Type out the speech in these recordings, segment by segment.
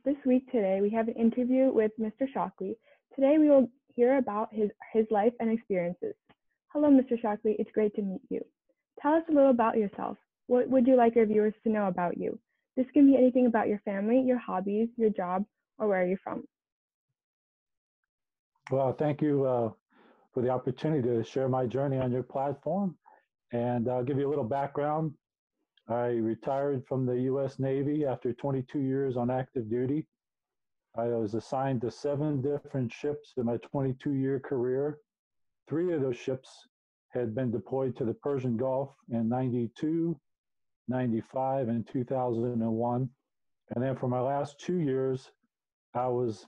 This week today we have an interview with Mr. Shockley. Today we will hear about his life and experiences. Hello, Mr. Shockley. It's great to meet you. Tell us a little about yourself. What would you like your viewers to know about you? This can be anything about your family, your hobbies, your job, or where you're from. Well, thank you for the opportunity to share my journey on your platform. And I'll give you a little background. I retired from the U.S. Navy after 22 years on active duty. I was assigned to 7 different ships in my 22-year career. 3 of those ships had been deployed to the Persian Gulf in 92, 95, and 2001. And then for my last 2 years, I was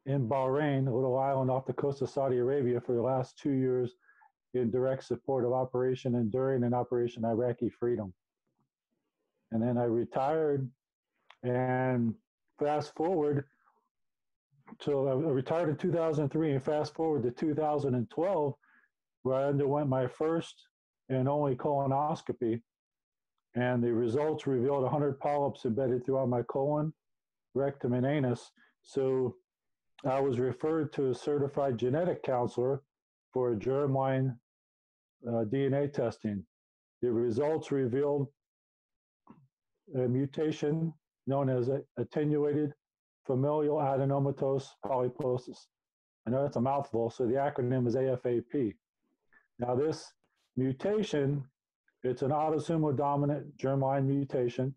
in Bahrain, a little island off the coast of Saudi Arabia, for the last 2 years in direct support of Operation Enduring and Operation Iraqi Freedom. And then I retired, and fast forward till I retired in 2003, and fast forward to 2012, where I underwent my first and only colonoscopy. And the results revealed 100 polyps embedded throughout my colon, rectum, and anus. So I was referred to a certified genetic counselor for germline DNA testing. The results revealed a mutation known as attenuated familial adenomatous polyposis. I know that's a mouthful, so the acronym is AFAP. Now this mutation, it's an autosomal dominant germline mutation.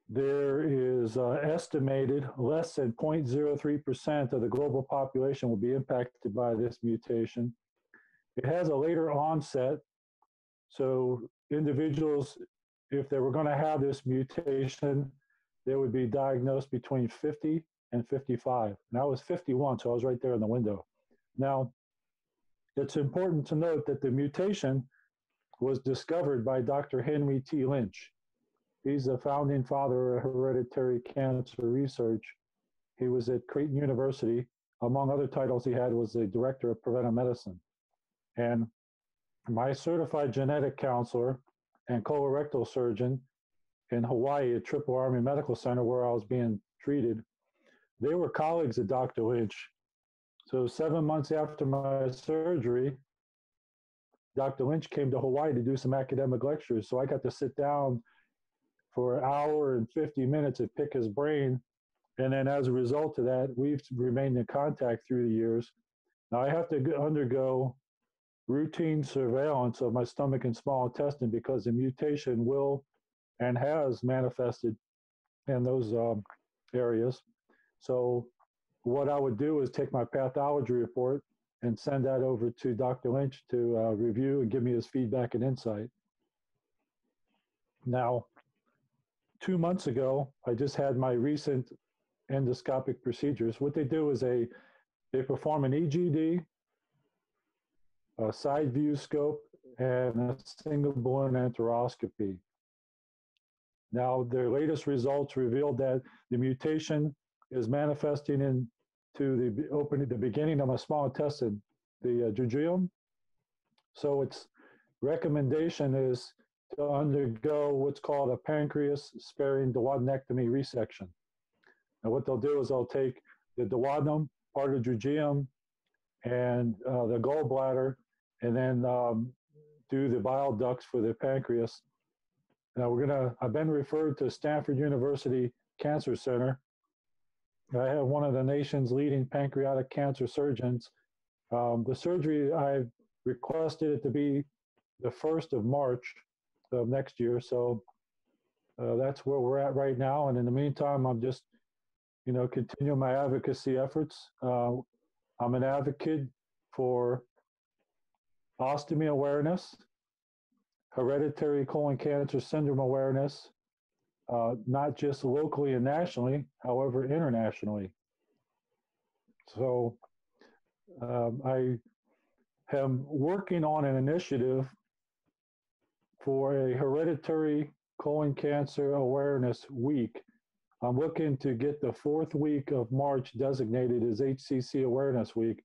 There is estimated less than 0.03% of the global population will be impacted by this mutation. It has a later onset, so individuals, if they were going to have this mutation, they would be diagnosed between 50 and 55. And I was 51, so I was right there in the window. Now, it's important to note that the mutation was discovered by Dr. Henry T. Lynch. He's the founding father of hereditary cancer research. He was at Creighton University. Among other titles he had was the director of preventive medicine. And my certified genetic counselor and colorectal surgeon in Hawaii at Triple Army Medical Center, where I was being treated, they were colleagues of Dr. Lynch. So 7 months after my surgery, Dr. Lynch came to Hawaii to do some academic lectures. So I got to sit down for an hour and 50 minutes and pick his brain. And then as a result of that, we've remained in contact through the years. Now I have to undergo routine surveillance of my stomach and small intestine because the mutation will and has manifested in those areas. So what I would do is take my pathology report and send that over to Dr. Lynch to review and give me his feedback and insight. Now, 2 months ago, I just had my recent endoscopic procedures. What they do is they perform an EGD, a side view scope, and a single balloon enteroscopy. Now, their latest results revealed that the mutation is manifesting into the beginning of my small intestine, the jejunum. So its recommendation is to undergo what's called a pancreas-sparing duodenectomy resection. And what they'll do is they'll take the duodenum, part of the jejunum, and the gallbladder, and then do the bile ducts for the pancreas. Now I've been referred to Stanford University Cancer Center. I have one of the nation's leading pancreatic cancer surgeons. The surgery, I've requested it to be the 1st of March of next year. So that's where we're at right now. And in the meantime, I'm just, continuing my advocacy efforts. I'm an advocate for ostomy awareness, hereditary colon cancer syndrome awareness, not just locally and nationally, however, internationally. So I am working on an initiative for a hereditary colon cancer awareness week. I'm looking to get the fourth week of March designated as HCC Awareness Week.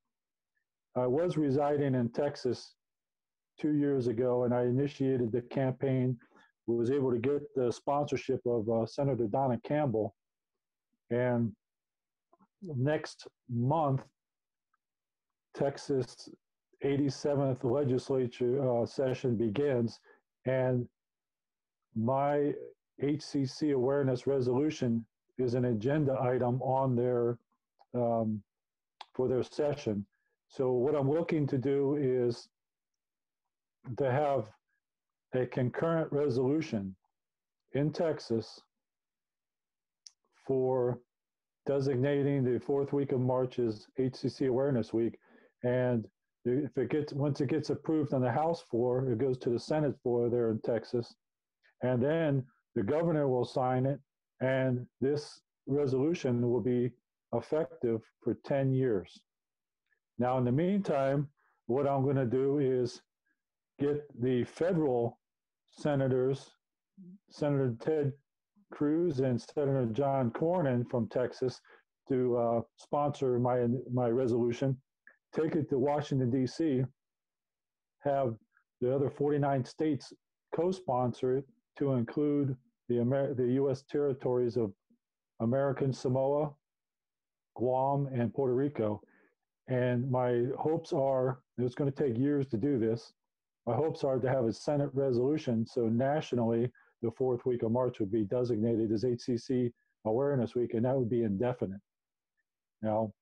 I was residing in Texas 2 years ago, and I initiated the campaign. Was able to get the sponsorship of Senator Donna Campbell. And next month, Texas 87th legislature session begins, and my HCC awareness resolution is an agenda item on their for their session. So what I'm looking to do is to have a concurrent resolution in Texas for designating the fourth week of March as HCC Awareness Week. And if it gets, once it gets approved on the House floor, it goes to the Senate floor there in Texas. And then the governor will sign it, and this resolution will be effective for 10 years. Now, in the meantime, what I'm going to do is get the federal senators, Senator Ted Cruz and Senator John Cornyn from Texas, to sponsor my resolution, take it to Washington, D.C., have the other 49 states co-sponsor it to include the U.S. territories of American Samoa, Guam, and Puerto Rico. And my hopes are, it's going to take years to do this, my hopes are to have a Senate resolution so nationally the fourth week of March would be designated as HCC Awareness Week, and that would be indefinite. Now,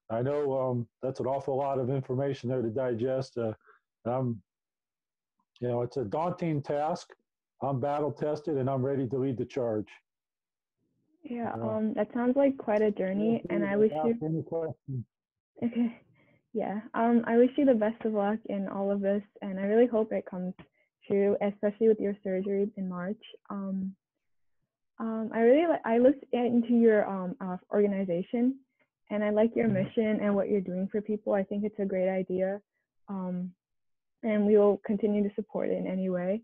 I know that's an awful lot of information there to digest. It's a daunting task. I'm battle tested, and I'm ready to lead the charge. Yeah, that sounds like quite a journey, and I wish you. Any questions? Okay. Yeah. I wish you the best of luck in all of this, and I really hope it comes true, especially with your surgery in March. I looked into your organization, and I like your mission and what you're doing for people. I think it's a great idea, and we will continue to support it in any way.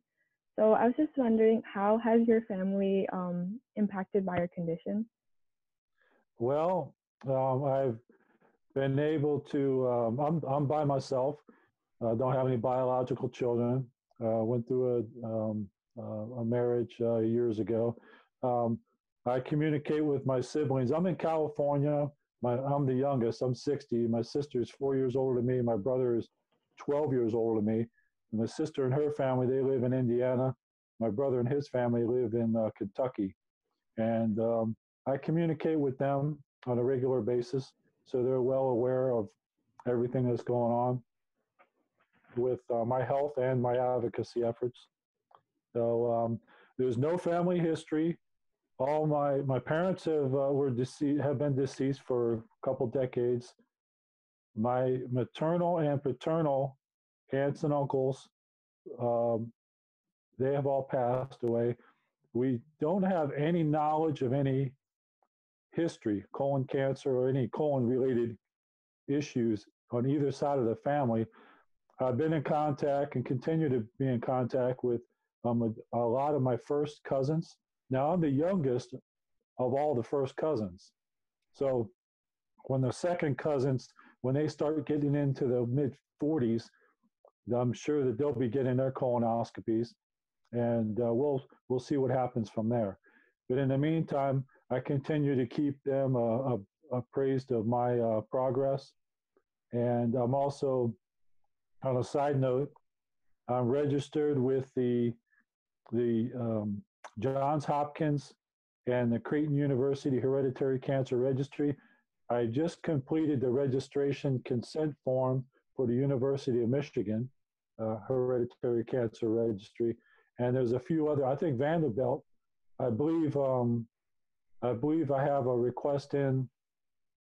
So I was just wondering, how has your family impacted by your condition? Well, I've been able to. I'm by myself. Don't have any biological children. Went through a marriage years ago. I communicate with my siblings. I'm in California. I'm the youngest. I'm 60. My sister is 4 years older than me. My brother is 12 years older than me. And my sister and her family, they live in Indiana. My brother and his family live in Kentucky. And I communicate with them on a regular basis, so they're well aware of everything that's going on with my health and my advocacy efforts. So there's no family history. All my parents have been deceased for a couple decades. My maternal and paternal aunts and uncles, they have all passed away. We don't have any knowledge of any history, colon cancer or any colon-related issues on either side of the family. I've been in contact and continue to be in contact with a lot of my first cousins. Now, I'm the youngest of all the first cousins. So when the second cousins, when they start getting into the mid-40s, I'm sure that they'll be getting their colonoscopies, and we'll see what happens from there. But in the meantime, I continue to keep them appraised of my progress. And I'm also, on a side note, I'm registered with the Johns Hopkins and the Creighton University Hereditary Cancer Registry. I just completed the registration consent form for the University of Michigan Hereditary Cancer Registry, and there's a few other. I think Vanderbilt. I believe I have a request in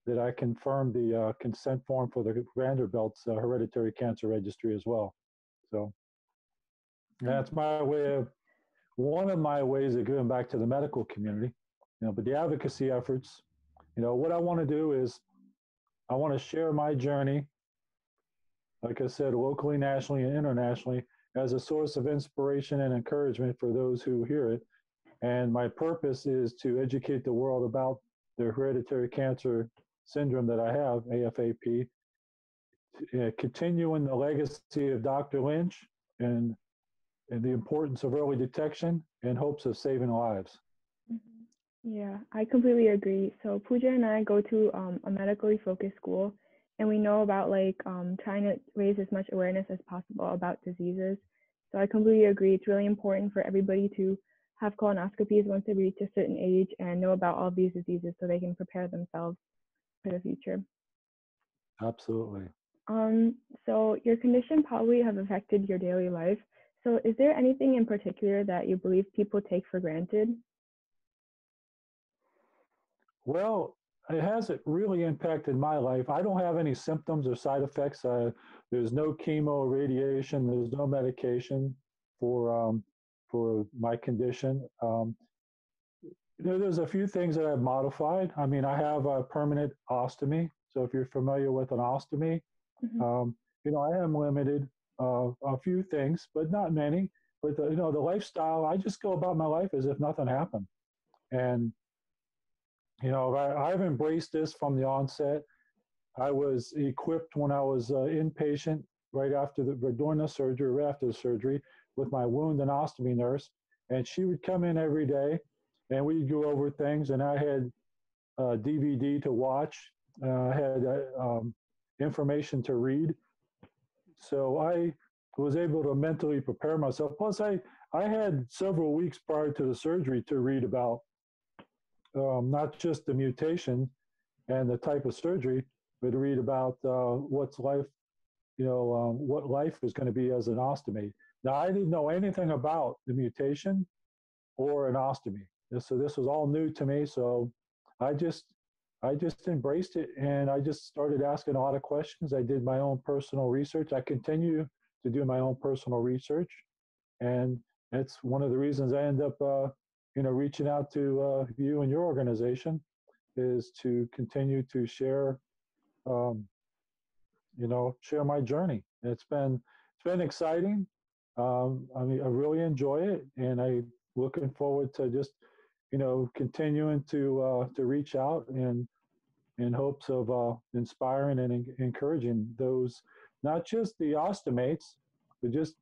that I confirmed the consent form for the Vanderbilt's hereditary cancer registry as well. So that's my way of one of my ways of giving back to the medical community. But the advocacy efforts, what I want to do is I want to share my journey, like I said, locally, nationally, and internationally, as a source of inspiration and encouragement for those who hear it. And my purpose is to educate the world about the hereditary cancer syndrome that I have, AFAP, continuing the legacy of Dr. Lynch and the importance of early detection in hopes of saving lives. Yeah, I completely agree. So Pooja and I go to a medically focused school, and we know about trying to raise as much awareness as possible about diseases. So I completely agree. It's really important for everybody to have colonoscopies once they reach a certain age and know about all these diseases so they can prepare themselves for the future. Absolutely. So your condition probably have affected your daily life. So is there anything in particular that you believe people take for granted? Well, it hasn't really impacted my life. I don't have any symptoms or side effects. There's no chemo, radiation. There's no medication for my condition. There's a few things that I've modified. I mean, I have a permanent ostomy. So if you're familiar with an ostomy, I am limited a few things, but not many. But the lifestyle, I just go about my life as if nothing happened. And I've embraced this from the onset. I was equipped when I was inpatient during the surgery, right after the surgery, with my wound and ostomy nurse, and she would come in every day, and we'd go over things. And I had DVD to watch, I had information to read, so I was able to mentally prepare myself. Plus, I had several weeks prior to the surgery to read about not just the mutation and the type of surgery, but to read about what life was going to be as an ostomy. Now, I didn't know anything about the mutation or an ostomy. So this was all new to me. So I just embraced it, and I just started asking a lot of questions. I did my own personal research. I continue to do my own personal research, and that's one of the reasons I end up, reaching out to you and your organization, is to continue to share, share my journey. It's been exciting. I mean, I really enjoy it, and I'm looking forward to just, continuing to reach out and in hopes of inspiring and encouraging those, not just the ostomates, but just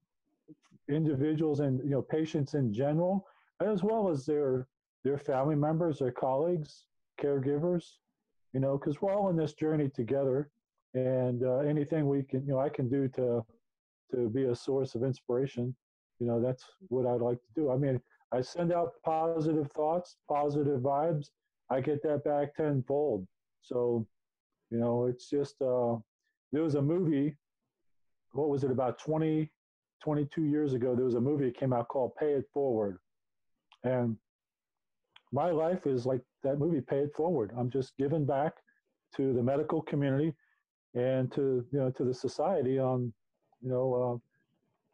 individuals and patients in general, as well as their family members, their colleagues, caregivers, because we're all in this journey together, and anything we can, I can do to be a source of inspiration, that's what I'd like to do. I mean, I send out positive thoughts, positive vibes. I get that back tenfold. So, it's just, there was a movie, what was it, about 22 years ago, there was a movie that came out called Pay It Forward. And my life is like that movie, Pay It Forward. I'm just giving back to the medical community and to the society on,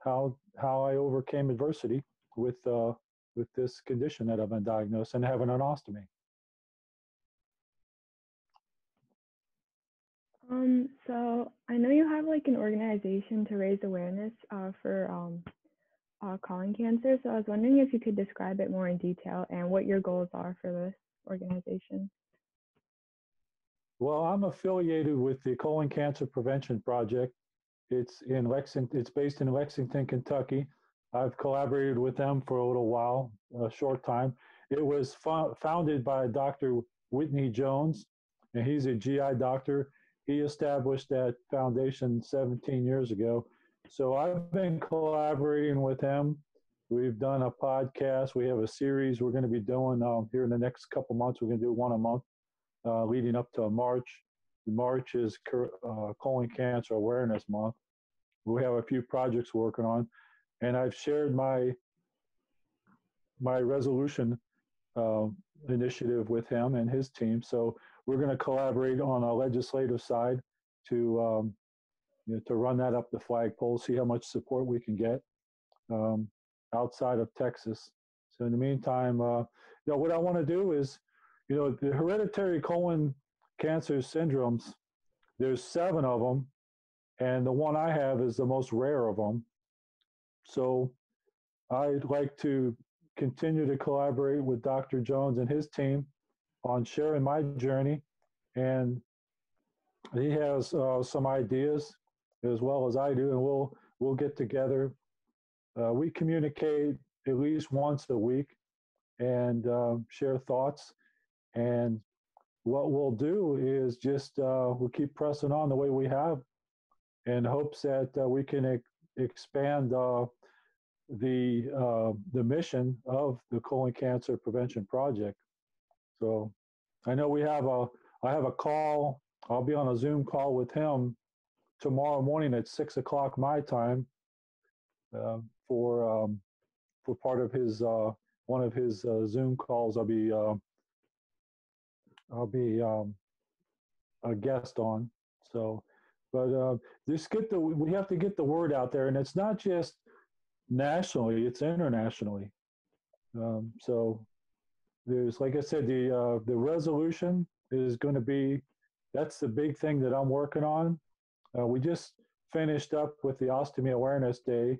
how I overcame adversity with this condition that I've been diagnosed and having an ostomy. So I know you have an organization to raise awareness for colon cancer. So I was wondering if you could describe it more in detail and what your goals are for this organization. Well, I'm affiliated with the Colon Cancer Prevention Project. It's based in Lexington, Kentucky. I've collaborated with them for a little while, a short time. It was founded by Dr. Whitney Jones, and he's a GI doctor. He established that foundation 17 years ago. So I've been collaborating with him. We've done a podcast. We have a series we're going to be doing here in the next couple months. We're going to do one a month leading up to March. March is Colon Cancer Awareness Month. We have a few projects working on, and I've shared my resolution initiative with him and his team. So we're going to collaborate on a legislative side to to run that up the flagpole, see how much support we can get um, outside of Texas. So in the meantime, what I want to do is, the hereditary colon cancer syndromes. There's 7 of them, and the one I have is the most rare of them. So I'd like to continue to collaborate with Dr. Jones and his team on sharing my journey, and he has some ideas as well as I do, and we'll get together. We communicate at least once a week and share thoughts. And what we'll do is just we'll keep pressing on the way we have, in hopes that we can expand the mission of the Colon Cancer Prevention Project. So I know I have a call. I'll be on a Zoom call with him tomorrow morning at 6 o'clock my time for part of his one of his Zoom calls. I'll be a guest on. So, but we have to get the word out there, and it's not just nationally; it's internationally. So there's, like I said, the resolution is going to be, that's the big thing that I'm working on. We just finished up with the Ostomy Awareness Day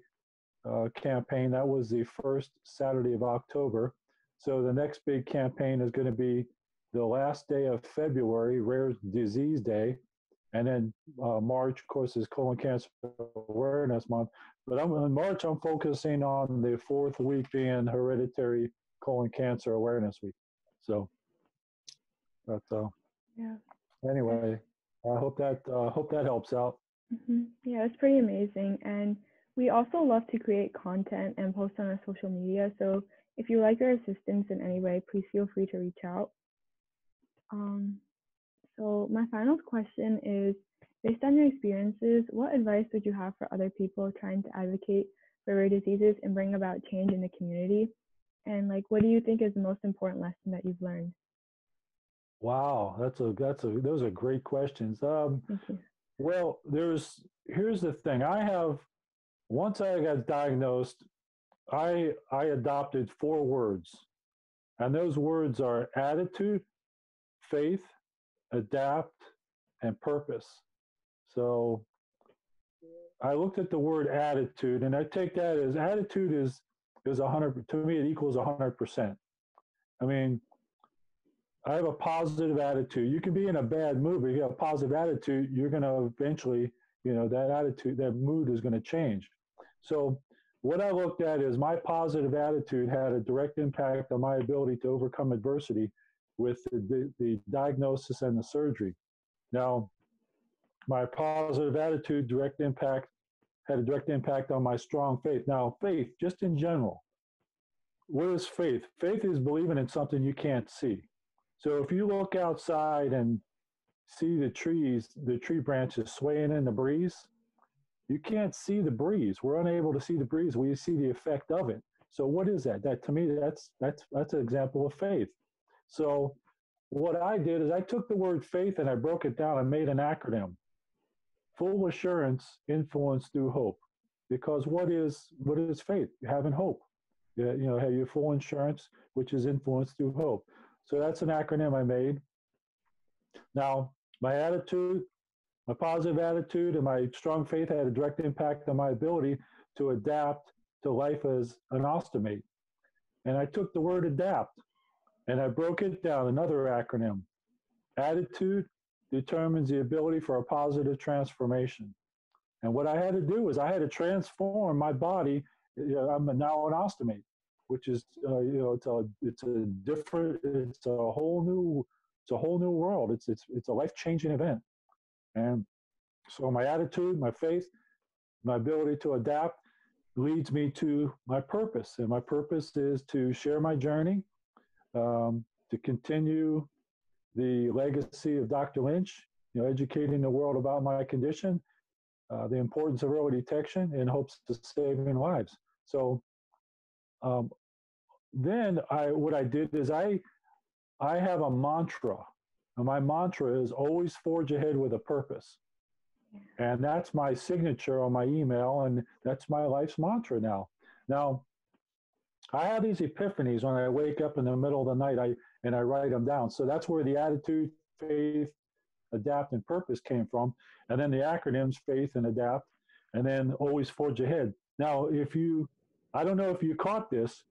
campaign. That was the first Saturday of October. So the next big campaign is going to be the last day of February, Rare Disease Day. And then March, of course, is Colon Cancer Awareness Month. But in March, I'm focusing on the 4th week being Hereditary Colon Cancer Awareness Week. So, but Yeah. anyway, I hope that helps out. Yeah, it's pretty amazing. And we also love to create content and post on our social media. So if you like our assistance in any way, please feel free to reach out. So my final question is, based on your experiences, what advice would you have for other people trying to advocate for rare diseases and bring about change in the community? And what do you think is the most important lesson that you've learned? Wow, those are great questions. Thank you. Well, here's the thing. Once I got diagnosed, I adopted 4 words, and those words are attitude, faith, adapt, and purpose. So I looked at the word attitude, and I take that as attitude is 100. To me, it equals 100%. I mean, I have a positive attitude. You can be in a bad mood, but if you have a positive attitude, you're going to eventually, that attitude, that mood is going to change. So what I looked at is my positive attitude had a direct impact on my ability to overcome adversity with the diagnosis and the surgery. Now, my positive attitude had a direct impact on my strong faith. Now, faith, just in general, what is faith? Faith is believing in something you can't see. So if you look outside and see the tree branches swaying in the breeze, you can't see the breeze. We're unable to see the breeze. We see the effect of it. So what is that? That, to me, that's an example of faith. So what I did is I took the word faith and I broke it down and made an acronym: full assurance, influence through hope. Because what is faith? Having hope. Have your full insurance, which is influence through hope. So that's an acronym I made. Now, my attitude, my positive attitude, and my strong faith had a direct impact on my ability to adapt to life as an ostomate. And I took the word adapt and I broke it down, another acronym. Attitude determines the ability for a positive transformation. And what I had to do is I had to transform my body. I'm now an ostomate, which is it's a whole new world. It's a life-changing event. And so my attitude, my faith, my ability to adapt leads me to my purpose. And my purpose is to share my journey, to continue the legacy of Dr. Lynch, educating the world about my condition, the importance of early detection in hopes of saving lives. So then what I did is I have a mantra my mantra is always forge ahead with a purpose. And that's my signature on my email, and that's my life's mantra now. Now, I have these epiphanies when I wake up in the middle of the night, and I write them down. So that's where the attitude, faith, adapt, and purpose came from. And then the acronyms, faith and adapt, and then always forge ahead. Now, I don't know if you caught this,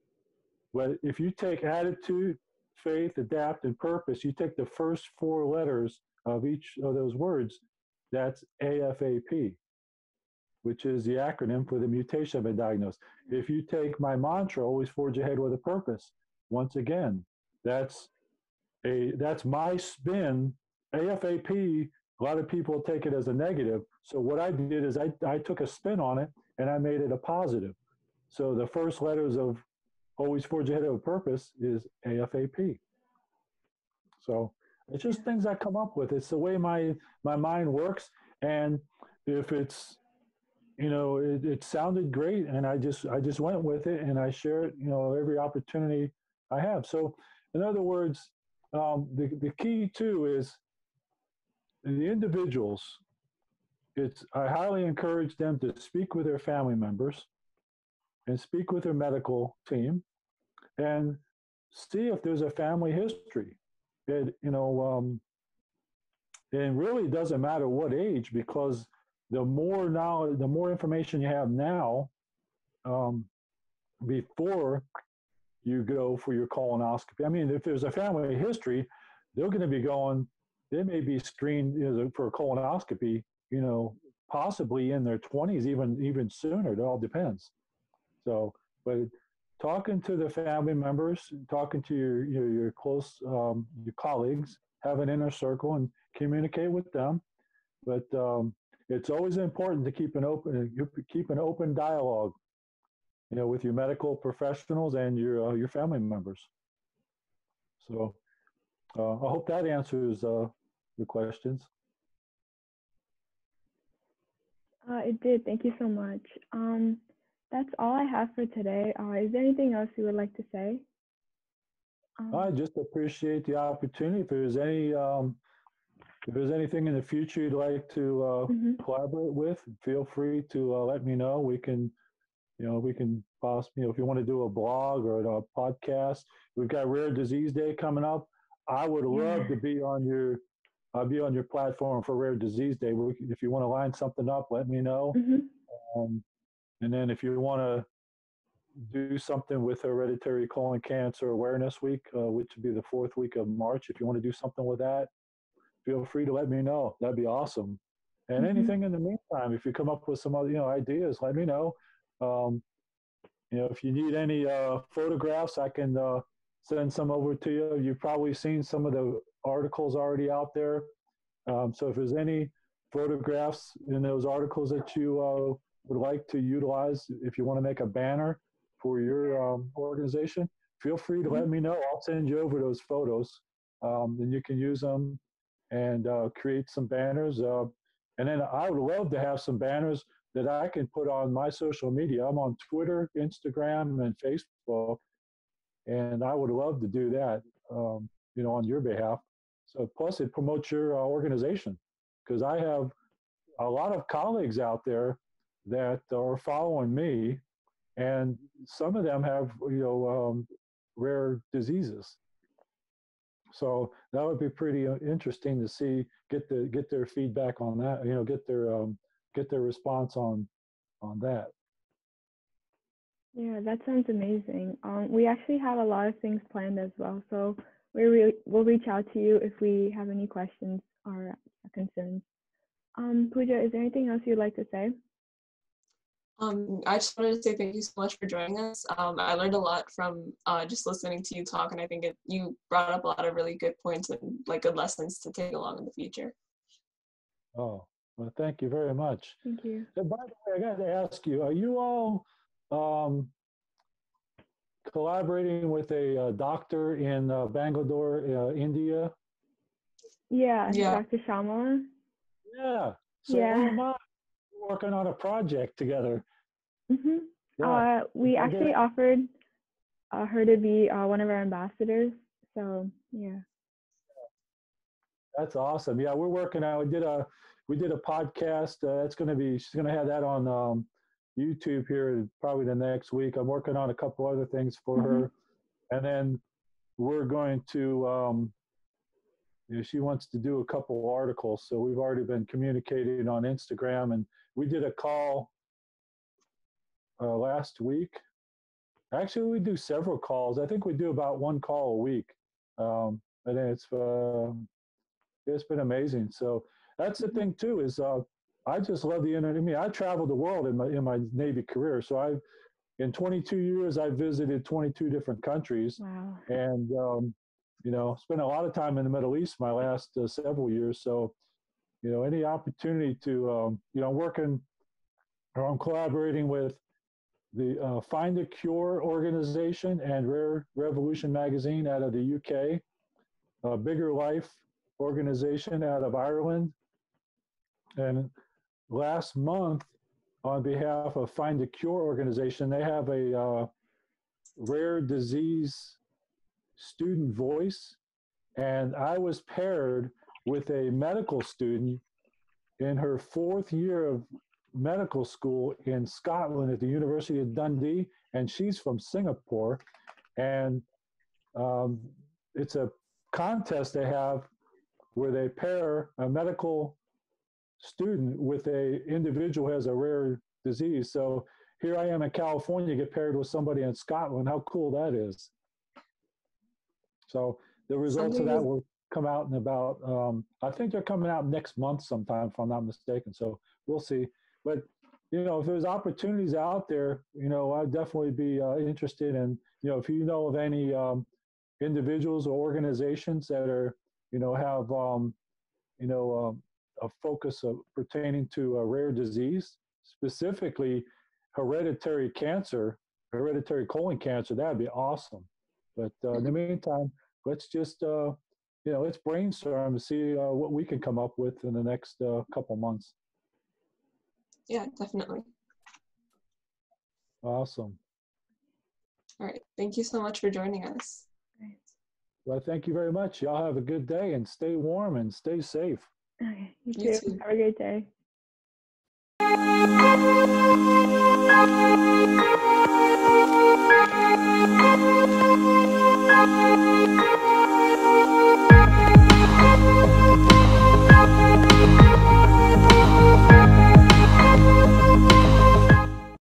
but if you take attitude, faith, adapt, and purpose, you take the first four letters of each of those words, that's AFAP, which is the acronym for the mutation I've been diagnosed. If you take my mantra, always forge ahead with a purpose, once again, that's my spin. AFAP, a lot of people take it as a negative. So what I did is I took a spin on it and I made it a positive. So the first letters of always forge ahead of a purpose is AFAP. So it's just things I come up with. It's the way my mind works. And if it's, it sounded great, and I just went with it, and I share it, every opportunity I have. So in other words, the key too is the individuals. I highly encourage them to speak with their family members and speak with their medical team and see if there's a family history. It really doesn't matter what age, because the more knowledge, the more information you have now, um, before you go for your colonoscopy. I mean, if there's a family history, they're going to be going. They may be screened for a colonoscopy, possibly in their 20s, even sooner. It all depends. So, but talking to the family members, talking to your close your colleagues, have an inner circle and communicate with them. But it's always important to keep an open dialogue, with your medical professionals and your family members. So I hope that answers the questions. It did. Thank you so much. That's all I have for today. Is there anything else you would like to say? I just appreciate the opportunity. If there's anything in the future you'd like to collaborate with, feel free to let me know. We can possibly, if you want to do a blog or a podcast. We've got Rare Disease Day coming up. I would love to be on your platform for Rare Disease Day. If you want to line something up, let me know. And then if you want to do something with Hereditary Colon Cancer Awareness Week, which would be the 4th week of March, if you want to do something with that, feel free to let me know. That'd be awesome. And anything in the meantime, if you come up with some other ideas, let me know. If you need any photographs, I can send some over to you. You've probably seen some of the articles already out there. So if there's any photographs in those articles that you would like to utilize, if you want to make a banner for your organization, feel free to let me know. I'll send you over those photos. Then you can use them and create some banners. And then I would love to have some banners that I can put on my social media. I'm on Twitter, Instagram, and Facebook, and I would love to do that, on your behalf. So plus it promotes your organization, because I have a lot of colleagues out there that are following me, and some of them have rare diseases. So that would be pretty interesting to see, get their feedback on that. Get their response on that. Yeah, that sounds amazing. We actually have a lot of things planned as well, so we'll reach out to you if we have any questions or concerns. Pooja, is there anything else you'd like to say? I just wanted to say thank you so much for joining us. I learned a lot from just listening to you talk, and I think you brought up a lot of really good points and good lessons to take along in the future. Oh, well, thank you very much. Thank you. And by the way, I got to ask you, are you all collaborating with a doctor in Bangalore, India? Yeah, Dr. Shamala. Yeah. So am I. We're working on a project together. We actually offered her to be one of our ambassadors. So yeah. That's awesome. Yeah, we're working out. We did a podcast. She's going to have that on YouTube here probably the next week. I'm working on a couple other things for her, and then we're going to. She wants to do a couple articles, so we've already been communicating on Instagram, and we did a call last week. Actually, we do several calls. I think we do about one call a week, and it's been amazing. So that's the thing too is I just love the internet. I mean, I traveled the world in my Navy career, so in 22 years I've visited 22 different countries, Wow. and spent a lot of time in the Middle East my last several years. So any opportunity to I'm collaborating with the Find a Cure organization and Rare Revolution magazine out of the UK, Bigger Life organization out of Ireland. And last month, on behalf of Find a Cure organization, they have a rare disease student voice. And I was paired with a medical student in her 4th year of medical school in Scotland at the University of Dundee, and she's from Singapore. And it's a contest they have where they pair a medical student with a individual who has a rare disease. So here I am in California, get paired with somebody in Scotland. How cool that is. So the results of that will come out in about, I think they're coming out next month sometime, if I'm not mistaken. So we'll see. But, if there's opportunities out there, I'd definitely be interested in, if you know of any individuals or organizations that are, have, a focus of pertaining to a rare disease, specifically hereditary colon cancer, that'd be awesome. But in the meantime, let's just, let's brainstorm to see what we can come up with in the next couple months. Yeah, definitely. Awesome. All right. Thank you so much for joining us. Right. Well, thank you very much. Y'all have a good day and stay warm and stay safe. Okay, you You too. too. Have a great day.